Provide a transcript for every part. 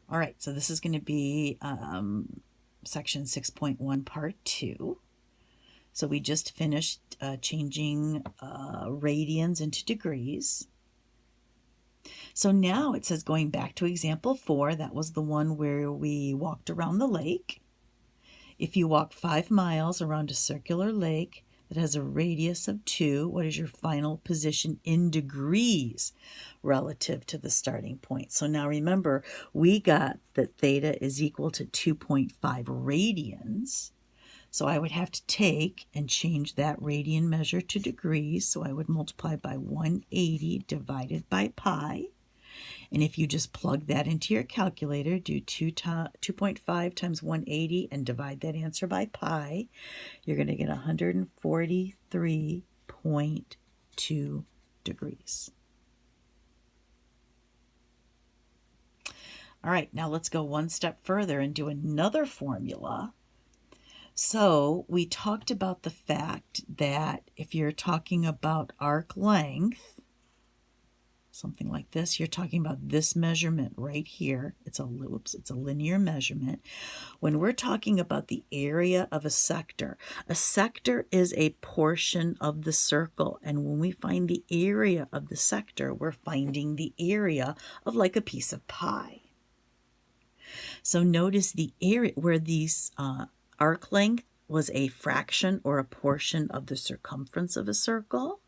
All right, so this is going to be section 6.1, part 2. So we just finished changing radians into degrees. So now it says, going back to example 4, that was the one where we walked around the lake. If you walk 5 miles around a circular lake that has a radius of 2, what is your final position in degrees relative to the starting point? So now remember, we got that theta is equal to 2.5 radians. So I would have to take and change that radian measure to degrees. So I would multiply by 180 divided by pi. And if you just plug that into your calculator, do 2.5 times 180 and divide that answer by pi, you're going to get 143.2 degrees. All right, now let's go one step further and do another formula. So we talked about the fact that if you're talking about arc length, something like this, you're talking about this measurement right here. It's a linear measurement. When we're talking about the area of a sector is a portion of the circle. And when we find the area of the sector, we're finding the area of like a piece of pie. So notice the area where these arc length was a fraction or a portion of the circumference of a circle.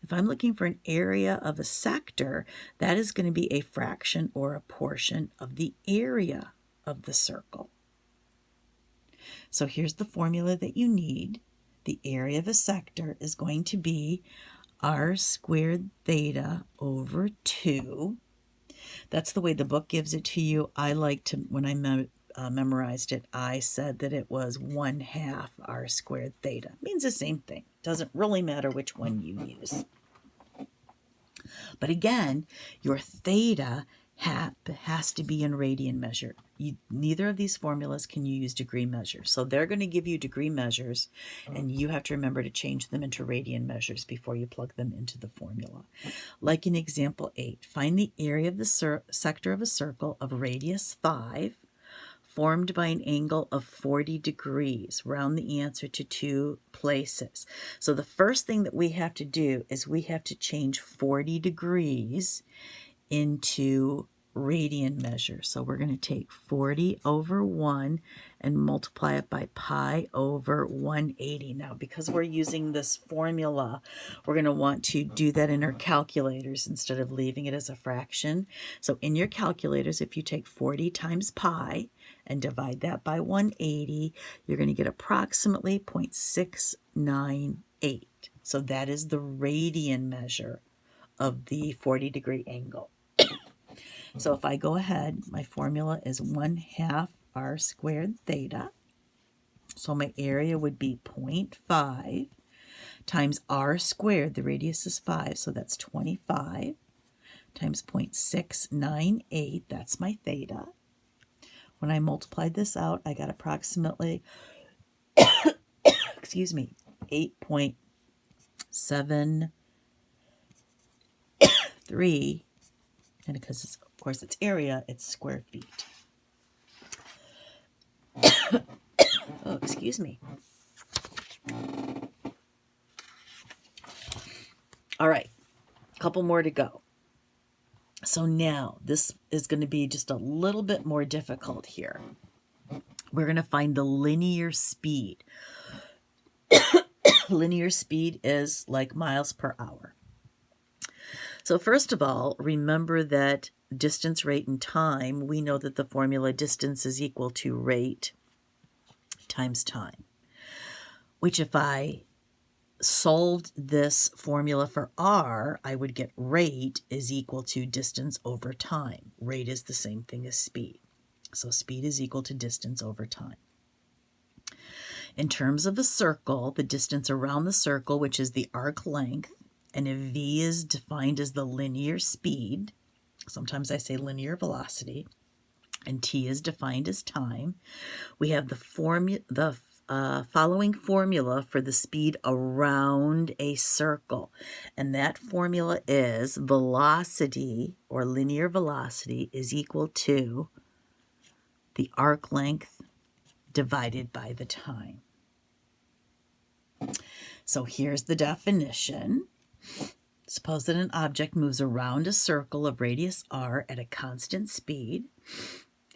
If I'm looking for an area of a sector, that is going to be a fraction or a portion of the area of the circle. So here's the formula that you need. The area of a sector is going to be r squared theta over 2. That's the way the book gives it to you. I like to, when I memorized it, I said that it was 1/2 r squared theta. It means the same thing. Doesn't really matter which one you use. But again, your theta has to be in radian measure. Neither of these formulas can you use degree measures. So they're going to give you degree measures, and you have to remember to change them into radian measures before you plug them into the formula. Like in example 8, find the area of the sector of a circle of radius 5 formed by an angle of 40 degrees. Round the answer to 2 places. So the first thing that we have to do is we have to change 40 degrees into radian measure. So we're going to take 40 over 1 and multiply it by pi over 180. Now, because we're using this formula, we're going to want to do that in our calculators instead of leaving it as a fraction. So in your calculators, if you take 40 times pi and divide that by 180, you're going to get approximately 0.698. So that is the radian measure of the 40-degree angle. So if I go ahead, my formula is 1/2 r squared theta. So my area would be 0.5 times r squared. The radius is 5, so that's 25 times 0.698. That's my theta. When I multiplied this out, I got approximately, 8.73. And because, of course, it's area, it's square feet. Oh, excuse me. All right, a couple more to go. So now this is going to be just a little bit more difficult here. We're going to find the linear speed. Linear speed is like miles per hour. So first of all, remember that distance, rate, and time, we know that the formula distance is equal to rate times time, which if I solved this formula for r, I would get rate is equal to distance over time. Rate is the same thing as speed. So speed is equal to distance over time. In terms of a circle, the distance around the circle, which is the arc length, and if v is defined as the linear speed, sometimes I say linear velocity, and t is defined as time, we have the following formula for the speed around a circle. And that formula is velocity, or linear velocity, is equal to the arc length divided by the time. So here's the definition. Suppose that an object moves around a circle of radius r at a constant speed.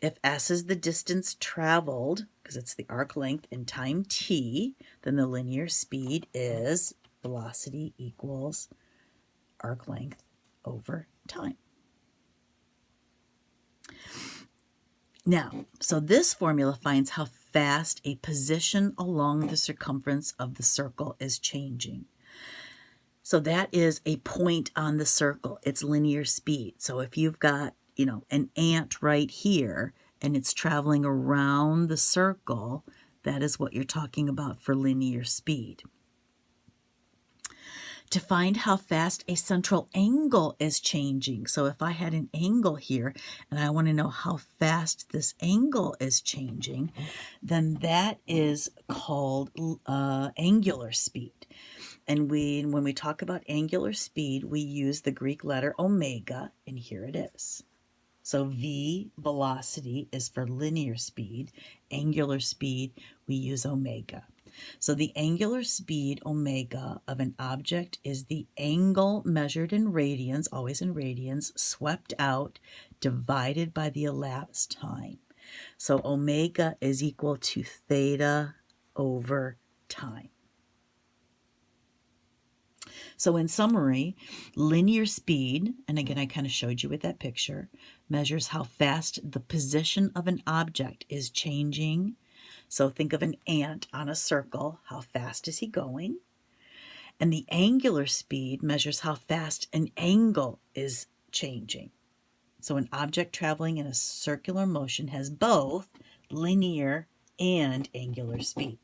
If s is the distance traveled, because it's the arc length, in time t, then the linear speed is velocity equals arc length over time. Now, so this formula finds how fast a position along the circumference of the circle is changing. So that is a point on the circle. It's linear speed. So if you've got, an ant right here and it's traveling around the circle, that is what you're talking about for linear speed. To find how fast a central angle is changing. So if I had an angle here and I want to know how fast this angle is changing, then that is called angular speed. And when we talk about angular speed, we use the Greek letter omega, and here it is. So v, velocity, is for linear speed. Angular speed, we use omega. So the angular speed, omega, of an object is the angle measured in radians, always in radians, swept out, divided by the elapsed time. So omega is equal to theta over time. So in summary, linear speed, and again I kind of showed you with that picture, measures how fast the position of an object is changing. So think of an ant on a circle. How fast is he going? And the angular speed measures how fast an angle is changing. So an object traveling in a circular motion has both linear and angular speed.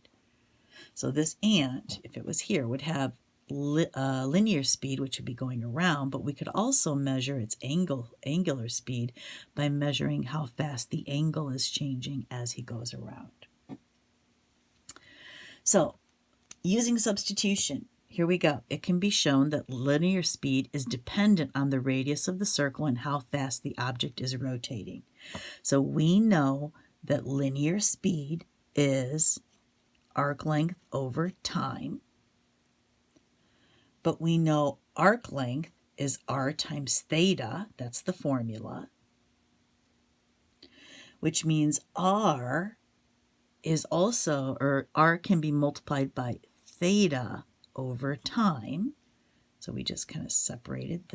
So this ant, if it was here, would have linear speed, which would be going around, but we could also measure its angular speed by measuring how fast the angle is changing as he goes around. So using substitution, here we go. It can be shown that linear speed is dependent on the radius of the circle and how fast the object is rotating. So we know that linear speed is arc length over time. But we know arc length is r times theta. That's the formula. Which means r is also, or r can be multiplied by theta over time. So we just kind of separated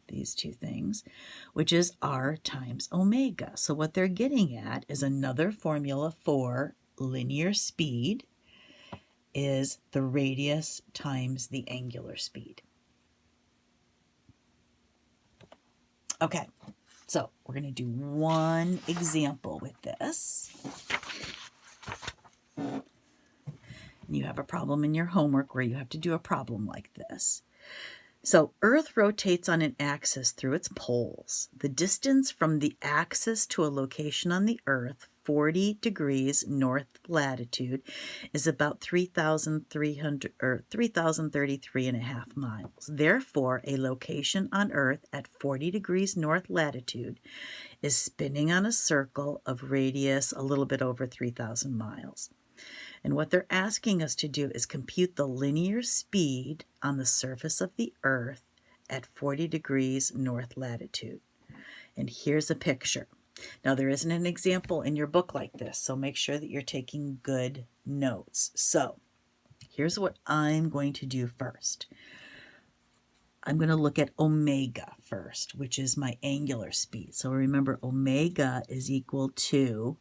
these two things, which is r times omega. So what they're getting at is another formula for linear speed is the radius times the angular speed. Okay, so we're going to do one example with this. You have a problem in your homework where you have to do a problem like this. So Earth rotates on an axis through its poles. The distance from the axis to a location on the Earth, 40 degrees north latitude, is about 3,033.5 miles. Therefore, a location on Earth at 40 degrees north latitude is spinning on a circle of radius a little bit over 3,000 miles. And what they're asking us to do is compute the linear speed on the surface of the Earth at 40 degrees north latitude. And here's a picture. Now, there isn't an example in your book like this, so make sure that you're taking good notes. So here's what I'm going to do first. I'm going to look at omega first, which is my angular speed. So remember, omega is equal to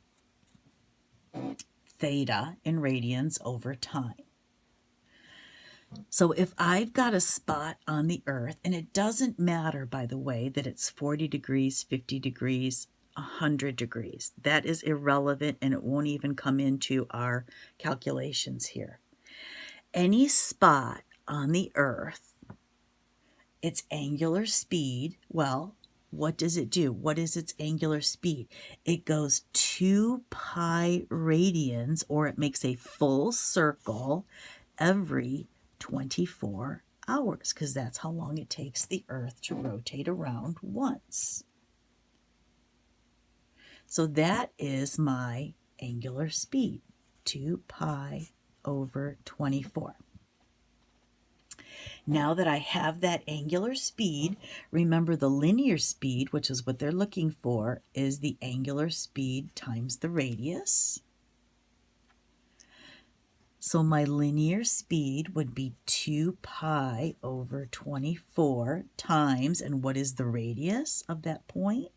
theta in radians over time. So if I've got a spot on the Earth, and it doesn't matter, by the way, that it's 40 degrees, 50 degrees, 100 degrees. That is irrelevant, and it won't even come into our calculations here. Any spot on the Earth, its angular speed, well, what does it do? What is its angular speed? It goes 2 pi radians, or it makes a full circle every 24 hours, because that's how long it takes the Earth to rotate around once. So that is my angular speed, 2 pi over 24. Now that I have that angular speed, remember the linear speed, which is what they're looking for, is the angular speed times the radius. So my linear speed would be 2 pi over 24 times, and what is the radius of that point?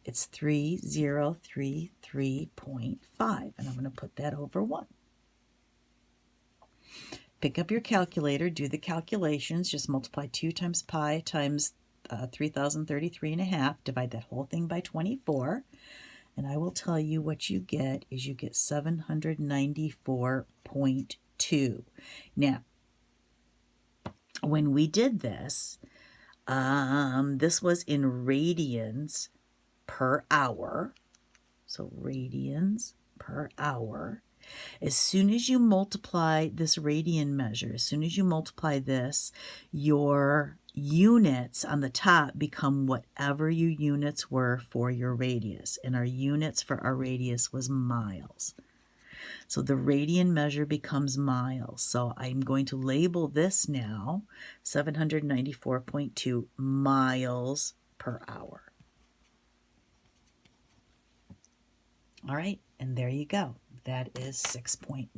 It's 3033.5, and I'm going to put that over 1. Pick up your calculator, do the calculations, just multiply 2 times pi times 3033.5, divide that whole thing by 24, and I will tell you what you get is you get 794.2. Now, when we did this, this was in radians per hour, so radians per hour. As soon as you multiply this radian measure, as soon as you multiply this, your units on the top become whatever your units were for your radius. And our units for our radius was miles. So the radian measure becomes miles. So I'm going to label this now 794.2 miles per hour. All right, and there you go. That is 6.1.